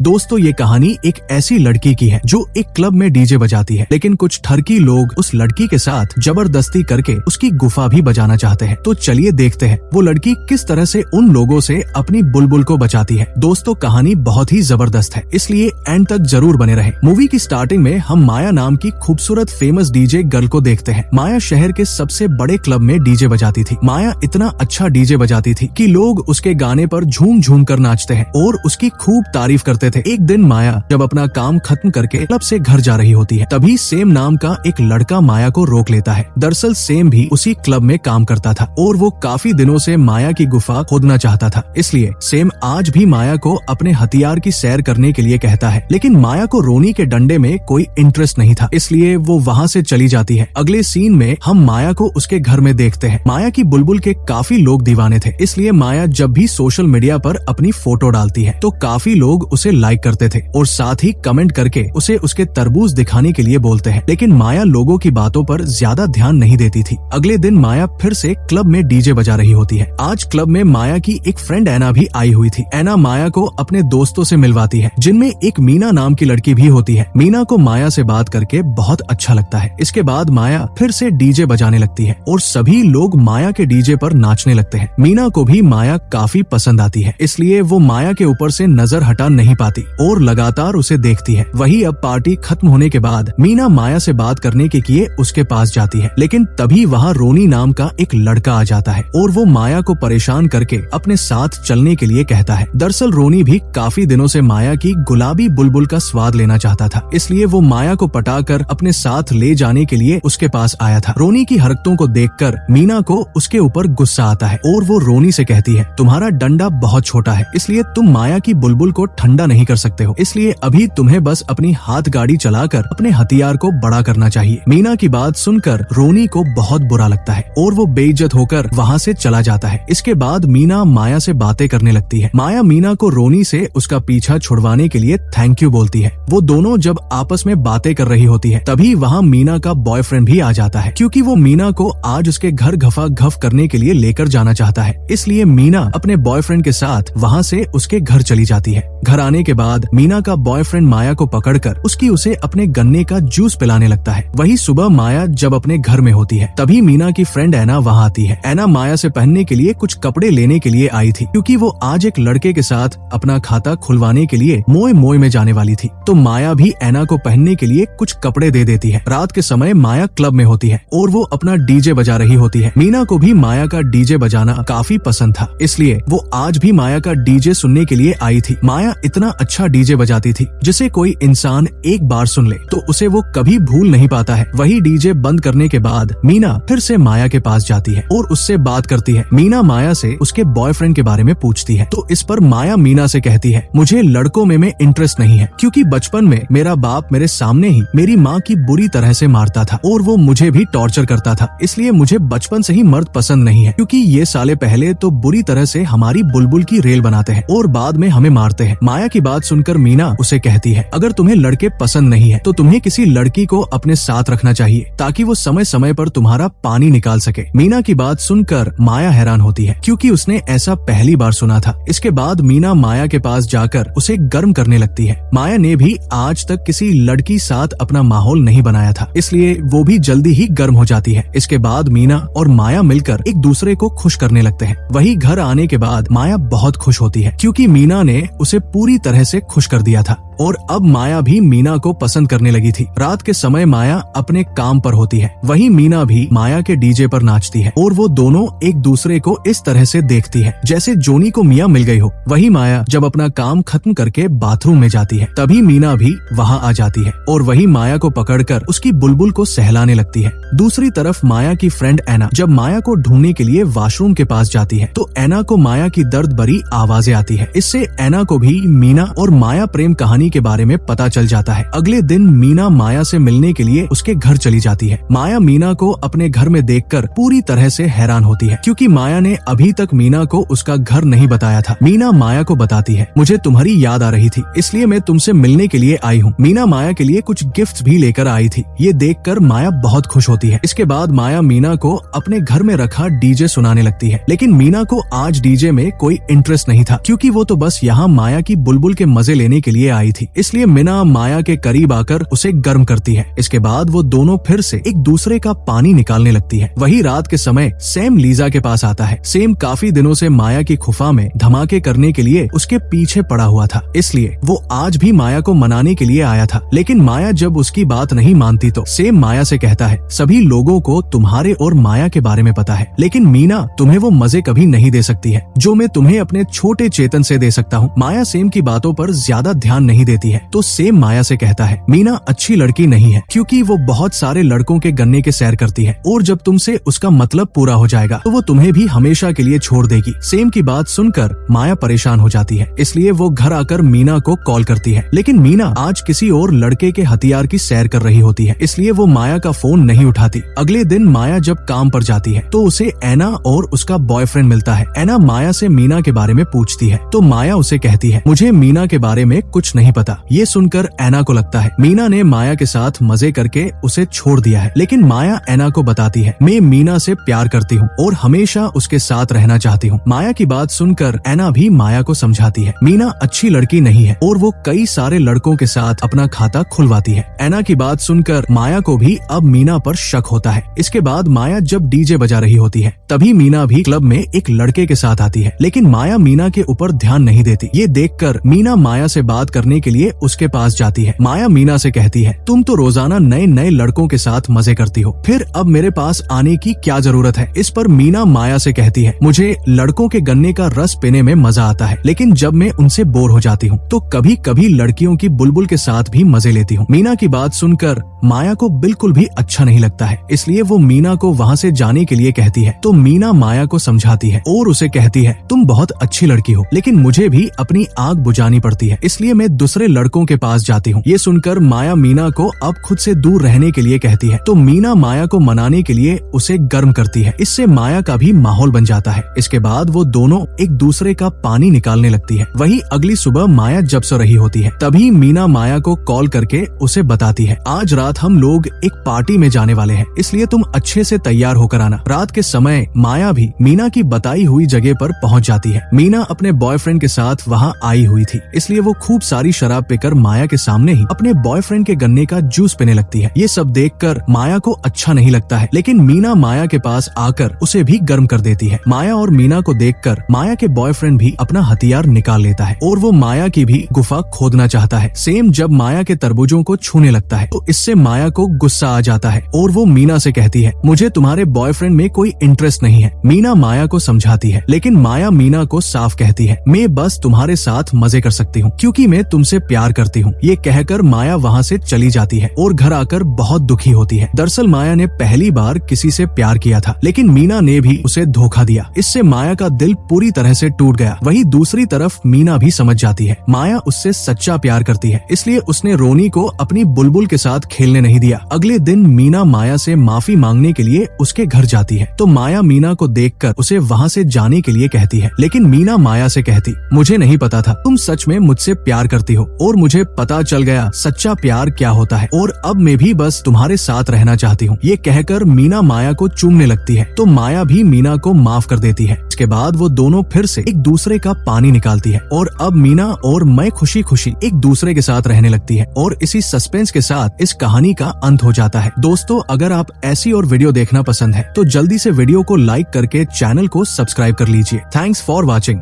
दोस्तों ये कहानी एक ऐसी लड़की की है जो एक क्लब में डीजे बजाती है, लेकिन कुछ ठरकी लोग उस लड़की के साथ जबरदस्ती करके उसकी गुफा भी बजाना चाहते हैं। तो चलिए देखते हैं वो लड़की किस तरह से उन लोगों से अपनी बुलबुल को बचाती है। दोस्तों कहानी बहुत ही जबरदस्त है, इसलिए एंड तक जरूर बने रहें। मूवी की स्टार्टिंग में हम माया नाम की खूबसूरत फेमस डीजे गर्ल को देखते हैं। माया शहर के सबसे बड़े क्लब में डीजे बजाती थी। माया इतना अच्छा डीजे बजाती थी कि लोग उसके गाने पर झूम झूम कर नाचते हैं और उसकी खूब तारीफ करते थे। एक दिन माया जब अपना काम खत्म करके क्लब से घर जा रही होती है, तभी सेम नाम का एक लड़का माया को रोक लेता है। दरअसल सेम भी उसी क्लब में काम करता था और वो काफी दिनों से माया की गुफा खोदना चाहता था। इसलिए सेम आज भी माया को अपने हथियार की सैर करने के लिए कहता है, लेकिन माया को रोनी के डंडे में कोई इंटरेस्ट नहीं था, इसलिए वो वहाँ से चली जाती है। अगले सीन में हम माया को उसके घर में देखते हैं। माया की बुलबुल के काफी लोग दीवाने थे, इसलिए माया जब भी सोशल मीडिया पर अपनी फोटो डालती है तो काफी लोग उसे लाइक करते थे और साथ ही कमेंट करके उसे उसके तरबूज दिखाने के लिए बोलते हैं। लेकिन माया लोगों की बातों पर ज्यादा ध्यान नहीं देती थी। अगले दिन माया फिर से क्लब में डीजे बजा रही होती है। आज क्लब में माया की एक फ्रेंड ऐना भी आई हुई थी। ऐना माया को अपने दोस्तों से मिलवाती है, जिनमें एक मीना नाम की लड़की भी होती है। मीना को माया से बात करके बहुत अच्छा लगता है। इसके बाद माया फिर से डीजे बजाने लगती है और सभी लोग माया के डीजे पर नाचने लगते हैं। मीना को भी माया काफी पसंद आती है, इसलिए वो माया के ऊपर से नजर हटा नहीं पाती और लगातार उसे देखती है। वही अब पार्टी खत्म होने के बाद मीना माया से बात करने के लिए उसके पास जाती है, लेकिन तभी वहाँ रोनी नाम का एक लड़का आ जाता है और वो माया को परेशान करके अपने साथ चलने के लिए कहता है। दरअसल रोनी भी काफी दिनों से माया की गुलाबी बुलबुल का स्वाद लेना चाहता था, इसलिए वो माया को पटाकर अपने साथ ले जाने के लिए उसके पास आया था। रोनी की हरकतों को देखकर मीना को उसके ऊपर गुस्सा आता है और वो रोनी से कहती है, तुम्हारा डंडा बहुत छोटा है, इसलिए तुम माया की बुलबुल को ठंडा नहीं कर सकते हो, इसलिए अभी तुम्हें बस अपनी हाथ गाड़ी चलाकर अपने हथियार को बड़ा करना चाहिए। मीना की बात सुनकर रोनी को बहुत बुरा लगता है और वो बेइज्जत होकर वहाँ से चला जाता है। इसके बाद मीना माया से बातें करने लगती है। माया मीना को रोनी से उसका पीछा छुड़वाने के लिए थैंक यू बोलती है। वो दोनों जब आपस में बातें कर रही होती है, तभी वहाँ मीना का बॉयफ्रेंड भी आ जाता है, क्योंकि वो मीना को आज उसके घर घफा घफ करने के लिए लेकर जाना चाहता है। इसलिए मीना अपने बॉयफ्रेंड के साथ वहाँ से उसके घर चली जाती है। घर आने के बाद मीना का बॉयफ्रेंड माया को पकड़कर उसे अपने गन्ने का जूस पिलाने लगता है। वही सुबह माया जब अपने घर में होती है, तभी मीना की फ्रेंड ऐना वहाँ आती है। ऐना माया से पहनने के लिए कुछ कपड़े लेने के लिए आई थी, क्योंकि वो आज एक लड़के के साथ अपना खाता खुलवाने के लिए मोए में जाने वाली थी। तो माया भी ऐना को पहनने के लिए कुछ कपड़े दे देती है। रात के समय माया क्लब में होती है और वो अपना डीजे बजा रही होती है। मीना को भी माया का डीजे बजाना काफी पसंद था, इसलिए वो आज भी माया का डीजे सुनने के लिए आई थी। माया इतना अच्छा डीजे बजाती थी जिसे कोई इंसान एक बार सुन ले तो उसे वो कभी भूल नहीं पाता है। वही डीजे बंद करने के बाद मीना फिर से माया के पास जाती है और उससे बात करती है। मीना माया से उसके बॉयफ्रेंड के बारे में पूछती है, तो इस पर माया मीना से कहती है, मुझे लड़कों में इंटरेस्ट नहीं है, क्योंकि बचपन में मेरा बाप मेरे सामने ही मेरी माँ की बुरी तरह से मारता था और वो मुझे भी टॉर्चर करता था, इसलिए मुझे बचपन से ही मर्द पसंद नहीं है, क्योंकि ये साले पहले तो बुरी तरह से हमारी बुलबुल की रेल बनाते हैं और बाद में हमें मारते हैं। माया की बात सुनकर मीना उसे कहती है, अगर तुम्हें लड़के पसंद नहीं है तो तुम्हें किसी लड़की को अपने साथ रखना चाहिए, ताकि वो समय समय पर तुम्हारा पानी निकाल सके। मीना की बात सुनकर माया हैरान होती है, क्योंकि उसने ऐसा पहली बार सुना था। इसके बाद मीना माया के पास जाकर उसे गर्म करने लगती है। माया ने भी आज तक किसी लड़की साथ अपना माहौल नहीं बनाया था, इसलिए वो भी जल्दी ही गर्म हो जाती है। इसके बाद मीना और माया मिलकर एक दूसरे को खुश करने लगते हैं। वही घर आने के बाद माया बहुत खुश होती है, क्योंकि मीना ने उसे पूरी तरह से खुश कर दिया था और अब माया भी मीना को पसंद करने लगी थी। रात के समय माया अपने काम पर होती है, वही मीना भी माया के डीजे पर नाचती है और वो दोनों एक दूसरे को इस तरह से देखती है जैसे जोनी को मियाँ मिल गई हो। वही माया जब अपना काम खत्म करके बाथरूम में जाती है, तभी मीना भी वहाँ आ जाती है और वही माया को पकड़कर उसकी बुलबुल को सहलाने लगती है। दूसरी तरफ माया की फ्रेंड ऐना जब माया को ढूंढने के लिए वॉशरूम के पास जाती है, तो ऐना को माया की दर्द भरी आवाजें आती है। इससे ऐना को भी मीना और माया प्रेम कहानी के बारे में पता चल जाता है। अगले दिन मीना माया से मिलने के लिए उसके घर चली जाती है। माया मीना को अपने घर में देखकर पूरी तरह से हैरान होती है, क्योंकि माया ने अभी तक मीना को उसका घर नहीं बताया था। मीना माया को बताती है, मुझे तुम्हारी याद आ रही थी, इसलिए मैं तुमसे मिलने के लिए आई हूँ। मीना माया के लिए कुछ गिफ्ट भी लेकर आई थी। ये देखकर माया बहुत खुश होती है। इसके बाद माया मीना को अपने घर में रखा डीजे सुनाने लगती है, लेकिन मीना को आज डीजे में कोई इंटरेस्ट नहीं था, क्योंकि वो तो बस यहाँ माया की बुलबुल बुलबुल के मजे लेने के लिए आई थी, इसलिए मीना माया के करीब आकर उसे गर्म करती है। इसके बाद वो दोनों फिर से एक दूसरे का पानी निकालने लगती है। वही रात के समय सैम लीजा के पास आता है। सैम काफी दिनों से माया की खुफा में धमाके करने के लिए उसके पीछे पड़ा हुआ था, इसलिए वो आज भी माया को मनाने के लिए आया था। लेकिन माया जब उसकी बात नहीं मानती तो सैम माया से कहता है, सभी लोगों को तुम्हारे और माया के बारे में पता है, लेकिन मीना तुम्हें वो मजे कभी नहीं दे सकती है जो मैं तुम्हें अपने छोटे चेतन से दे सकता हूँ। माया सैम की बातों पर ज्यादा ध्यान नहीं देती है तो सैम माया से कहता है, मीना अच्छी लड़की नहीं है क्योंकि वो बहुत सारे लड़कों के गन्ने के सैर करती है और जब तुमसे उसका मतलब पूरा हो जाएगा तो वो तुम्हें भी हमेशा के लिए छोड़ देगी। सैम की बात सुनकर माया परेशान हो जाती है, इसलिए वो घर आकर मीना को कॉल करती है। लेकिन मीना आज किसी और लड़के के हथियार की सैर कर रही होती है, इसलिए वो माया का फोन नहीं उठाती। अगले दिन माया जब काम पर जाती है तो उसे ऐना और उसका बॉयफ्रेंड मिलता है। ऐना माया से मीना के बारे में पूछती है तो माया उसे कहती है, मुझे मीना के बारे में कुछ नहीं पता। ये सुनकर ऐना को लगता है मीना ने माया के साथ मजे करके उसे छोड़ दिया है, लेकिन माया ऐना को बताती है, मैं मीना से प्यार करती हूँ और हमेशा उसके साथ रहना चाहती हूँ। माया की बात सुनकर ऐना भी माया को समझाती है, मीना अच्छी लड़की नहीं है और वो कई सारे लड़कों के साथ अपना खाता खुलवाती है। ऐना की बात सुनकर माया को भी अब मीना पर शक होता है। इसके बाद माया जब डीजे बजा रही होती है तभी मीना भी क्लब में एक लड़के के साथ आती है, लेकिन माया मीना के ऊपर ध्यान नहीं देती। ये देखकर मीना माया से बात करने के लिए उसके पास जाती है। माया मीना से कहती है, तुम तो रोजाना नए नए लड़कों के साथ मजे करती हो, फिर अब मेरे पास आने की क्या जरूरत है। इस पर मीना माया से कहती है, मुझे लड़कों के गन्ने का रस पीने में मजा आता है, लेकिन जब मैं उनसे बोर हो जाती हूँ तो कभी कभी लड़कियों की बुलबुल के साथ भी मजे लेती हूँ। मीना की बात सुनकर माया को बिल्कुल भी अच्छा नहीं लगता है, इसलिए वो मीना को वहाँ से जाने के लिए कहती है। तो मीना माया को समझाती है और उसे कहती है, तुम बहुत अच्छी लड़की हो, लेकिन मुझे भी अपनी आग बुझानी पड़ती है, इसलिए मैं दूसरे लड़कों के पास जाती हूँ। ये सुनकर माया मीना को अब खुद से दूर रहने के लिए कहती है, तो मीना माया को मनाने के लिए उसे गर्म करती है। इससे माया का भी माहौल बन जाता है। इसके बाद वो दोनों एक दूसरे का पानी निकालने लगती है। वही अगली सुबह माया जब सो रही होती है तभी मीना माया को कॉल करके उसे बताती है, आज रात हम लोग एक पार्टी में जाने वाले हैं, इसलिए तुम अच्छे से तैयार होकर आना। रात के समय माया भी मीना की बताई हुई जगह पर पहुंच जाती है। मीना अपने बॉयफ्रेंड के साथ वहां आई हुई थी, इसलिए वो खूब सारी शराब पीकर माया के सामने ही अपने बॉयफ्रेंड के गन्ने का जूस पीने लगती है। ये सब देखकर माया को अच्छा नहीं लगता है, लेकिन मीना माया के पास आकर उसे भी गर्म कर देती है। माया और मीना को देखकर माया के बॉयफ्रेंड भी अपना हथियार निकाल लेता है और वो माया की भी गुफा खोदना चाहता है। सेम जब माया के तरबूजों को छूने लगता है तो इससे माया को गुस्सा आ जाता है और वो मीना से कहती है, मुझे तुम्हारे बॉयफ्रेंड में कोई इंटरेस्ट नहीं है। मीना माया को समझाती है, लेकिन माया मीना को साफ कहती है, मैं बस तुम्हारे साथ मजे कर सकती हूँ क्योंकि मैं तुमसे प्यार करती हूँ। ये कहकर माया वहाँ से चली जाती है और घर आकर बहुत दुखी होती है। दरअसल माया ने पहली बार किसी से प्यार किया था, लेकिन मीना ने भी उसे धोखा दिया। इससे माया का दिल पूरी तरह से टूट गया। वही दूसरी तरफ मीना भी समझ जाती है माया उससे सच्चा प्यार करती है, इसलिए उसने रोनी को अपनी बुलबुल के साथ खेलने नहीं दिया। अगले दिन मीना माया से माफी मांगने के लिए उसके घर जाती है तो माया मीना को देखकर उसे वहाँ से जाने के लिए कहती है, लेकिन मीना माया से कहती, मुझे नहीं पता था तुम सच में मुझसे प्यार करती हो और मुझे पता चल गया सच्चा प्यार क्या होता है और अब मैं भी बस तुम्हारे साथ रहना चाहती हूँ। ये कहकर मीना माया को चूमने लगती है तो माया भी मीना को माफ कर देती है। इसके बाद वो दोनों फिर से एक दूसरे का पानी निकालती है और अब मीना और मैं खुशी खुशी एक दूसरे के साथ रहने लगती है और इसी सस्पेंस के साथ इस कहानी का अंत हो जाता है। दोस्तों, अगर आप ऐसी और वीडियो देखना पसंद है तो जल्दी से वीडियो को लाइक करके चैनल को सब्सक्राइब कर लीजिए। Thanks for watching.